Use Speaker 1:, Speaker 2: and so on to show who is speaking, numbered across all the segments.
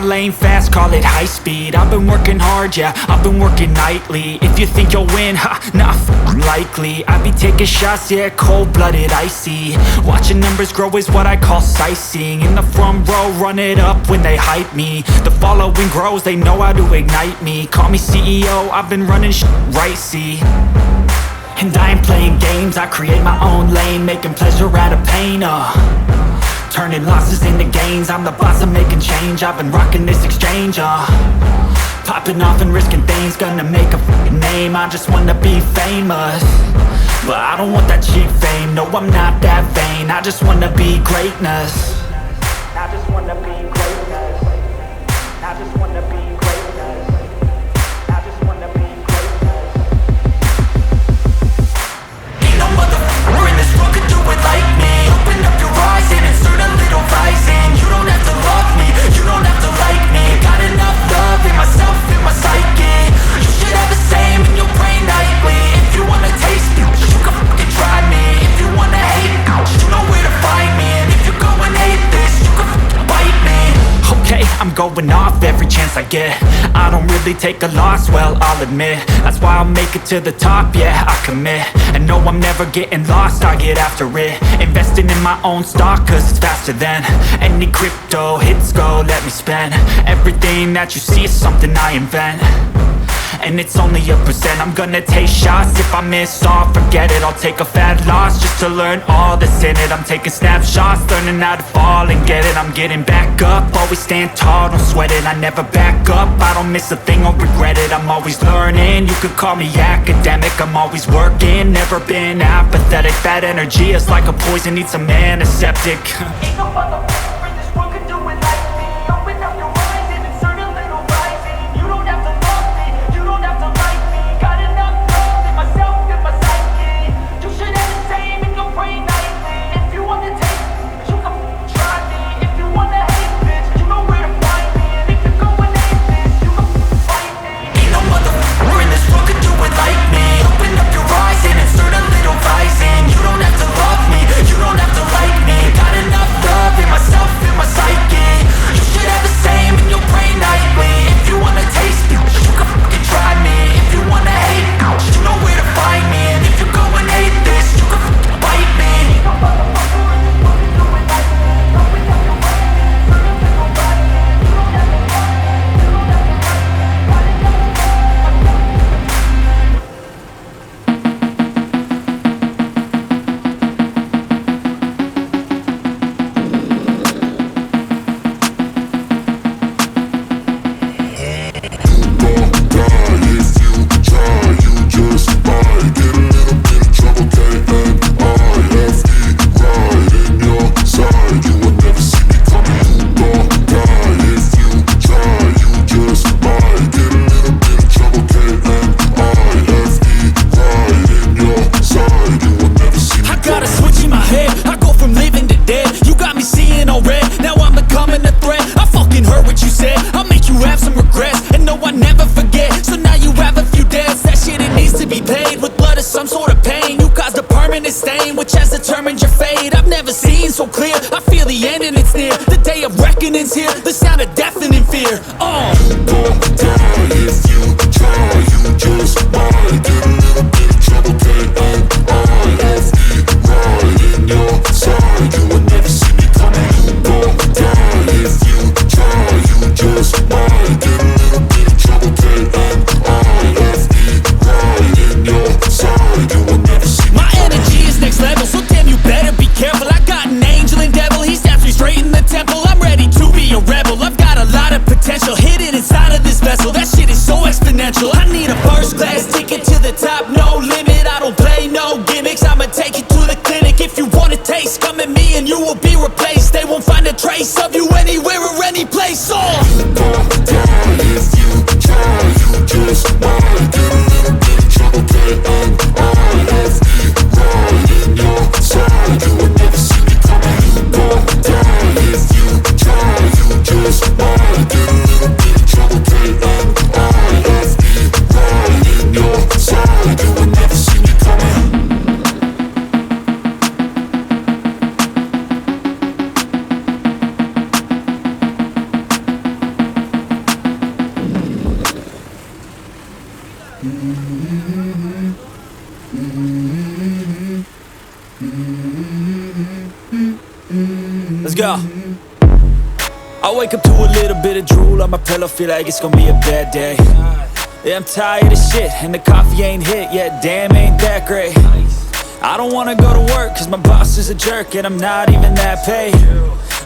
Speaker 1: my lane fast, call it high speed. I've been working hard, yeah, I've been working nightly. If you think you'll win, ha, nah, likely. I be taking shots, yeah, cold-blooded, icy. Watching numbers grow is what I call sightseeing. In the front row, run it up when they hype me. The following grows, they know how to ignite me. Call me CEO, I've been running right, see. And I ain't playing games, I create my own lane, making pleasure out of pain, turning losses into gains, I'm the boss, I'm making change. I've been rocking this exchange, popping off and risking things, gonna make a name. I just wanna be famous, but I don't want that cheap fame. No, I'm not that vain, I just wanna be greatness. I just wanna be greatness. I just wanna be greatness. I just wanna be greatness. Ain't no motherfucker in this world could do it like me. Open up your eyes and insert a little rising. You don't have to love me, you don't have to like me. Got enough love in myself, in my psyche. You should have the same in your brain nightly. If you wanna taste me, you can fucking try me. If you wanna hate me, you know where to find me. And if you go and hate this, you can fucking bite me. Okay, I'm going off every chance I get. I don't really take a loss, well, I'll admit. That's why I'll make it to the top, yeah, I commit. And no, I'm never getting lost, I get after it. Investing in my own stock, cause it's faster than any crypto hits go, let me spend. Everything that you see is something I invent, and it's only a percent. I'm gonna take shots, if I miss all, forget it. I'll take a fat loss just to learn all that's in it. I'm taking snapshots, learning how to fall and get it. I'm getting back up, always stand tall, don't sweat it. I never back up, I don't miss a thing or regret it. I'm always learning, you could call me academic. I'm always working, never been apathetic. That energy is like a poison, needs some antiseptic. Ain't no motherfucker in this world could do it like me. Open up your eyes and insert a little rising. You don't have to love me, you don't have to like me. Got enough love in myself, in my psyche. You should have the same in your brain nightly. If you wanna take me, you can try me. If you wanna hate this, you know where to find me. And if you go and hate this, you can fight me. Ain't no motherfucker in this world could do it like me. Open up your eyes and insert a little rising. You don't have to love me, you don't have to like me. Got enough love in myself, in my psyche. You should have the same in your brain nightly. If you wanna taste me, you can fucking try me. If you wanna hate me, you know where to find me. And if you go and hate this, you can fucking bite me. Here, the sound of deafening fear. You gon' die if you try. You just might get a little bit of trouble. K-N-I-F-E, right in your side. You will never see me coming. You gon' die if you try. You just might get a little bit of trouble. K-N-I-F-E, right in your side. You will never see me coming. My energy is next level, so damn you better be careful. I got an angel and devil, he stabs me straight in the temple. I'm ready to be a rebel. I've got a lot of potential hidden inside of this vessel. That shit is so exponential. I need a first class ticket to the top, no limit. I don't play no gimmicks, I'ma take you to the clinic. If you want a taste, come at me and you will be replaced. They won't find a trace of you anywhere or any place. You gon' die if you try. You just might get a little bit of trouble. K-N-I-F-E, right in your side. You will never see me coming. You gon' die if you try. You just might get a little bit of trouble. K-N-I-F-E, right in your side. You will never see me coming. go. I wake up to a little bit of drool on my pillow, feel like it's gonna be a bad day. Yeah, I'm tired of shit, and the coffee ain't hit yet, damn, ain't that great. I don't wanna go to work, cause my boss is a jerk, and I'm not even that paid.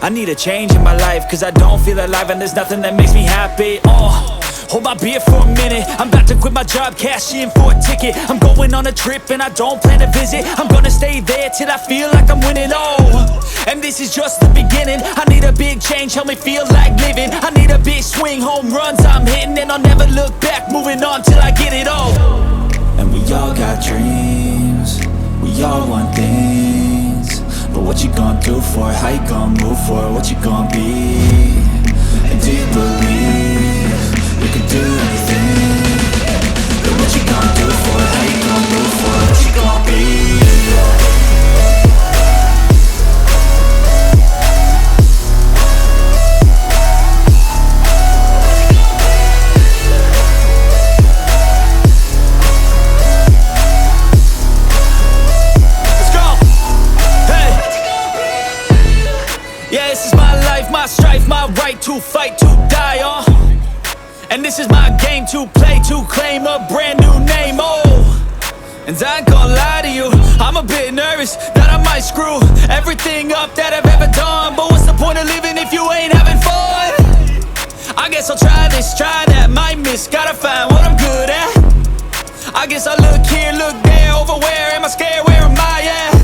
Speaker 1: I need a change in my life, cause I don't feel alive, and there's nothing that makes me happy. Hold my beer for a minute, I'm about to quit my job, cash in for a ticket. I'm going on a trip and I don't plan to visit. I'm gonna stay there till I feel like I'm winning, and this is just the beginning. I need a big change, help me feel like living. I need a big swing, home runs I'm hitting, and I'll never look back, moving on till I get it all. And we all got dreams, we all want things, but what you gonna do for it? How you gonna move for it? What you gonna be? And do you believe you can do anything? But what you gonna do for it? How you gonna move for it? What you gonna be? My strife, my right to fight, to die, and this is my game to play, to claim a brand new name, and I ain't gonna lie to you, I'm a bit nervous that I might screw everything up that I've ever done. But what's the point of living if you ain't having fun? I guess I'll try this, try that, might miss, gotta find what I'm good at. I guess I look here, look there, over where am I scared, where am I at?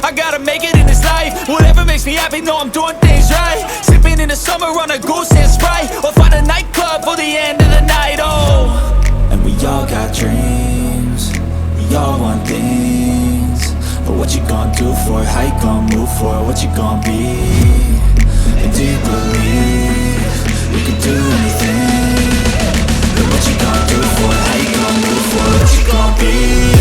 Speaker 1: I gotta make it in this life, whatever makes me happy, know I'm doing things right. Sipping in the summer on a goose and Sprite, or find a nightclub for the end of the night, And we all got dreams, we all want things, but what you gonna do for it? How you gonna move for it? What you gonna be? And do you believe you can do anything? But what you gonna do for it? How you gonna move for it? What you gonna be?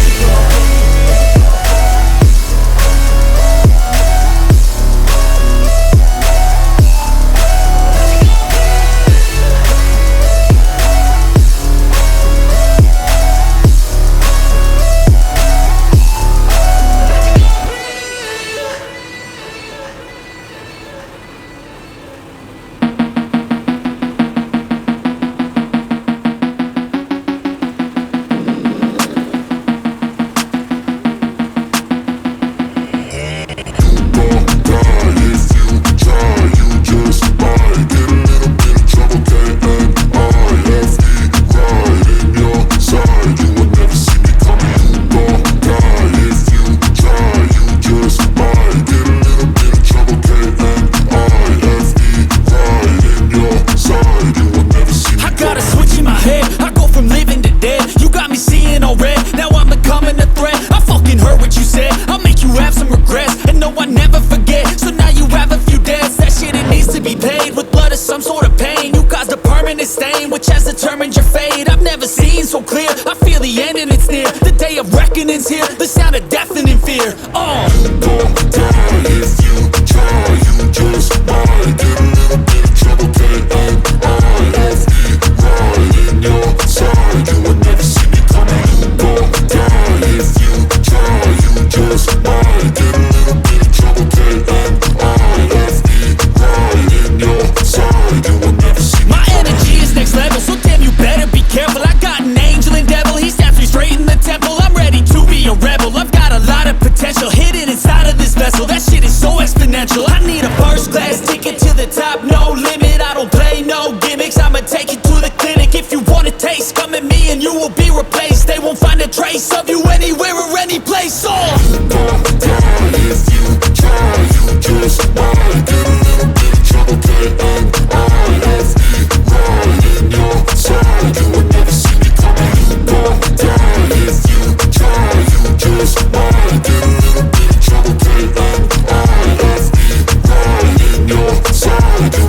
Speaker 2: I do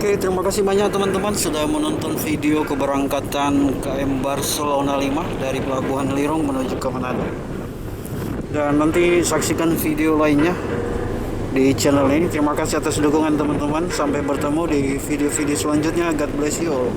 Speaker 2: Oke, terima kasih banyak teman-teman sudah menonton video keberangkatan KM Barcelona 5 dari Pelabuhan Lirung menuju ke Manado. Dan nanti saksikan video lainnya di channel ini. Terima kasih atas dukungan teman-teman. Sampai bertemu di video-video selanjutnya. God bless you all.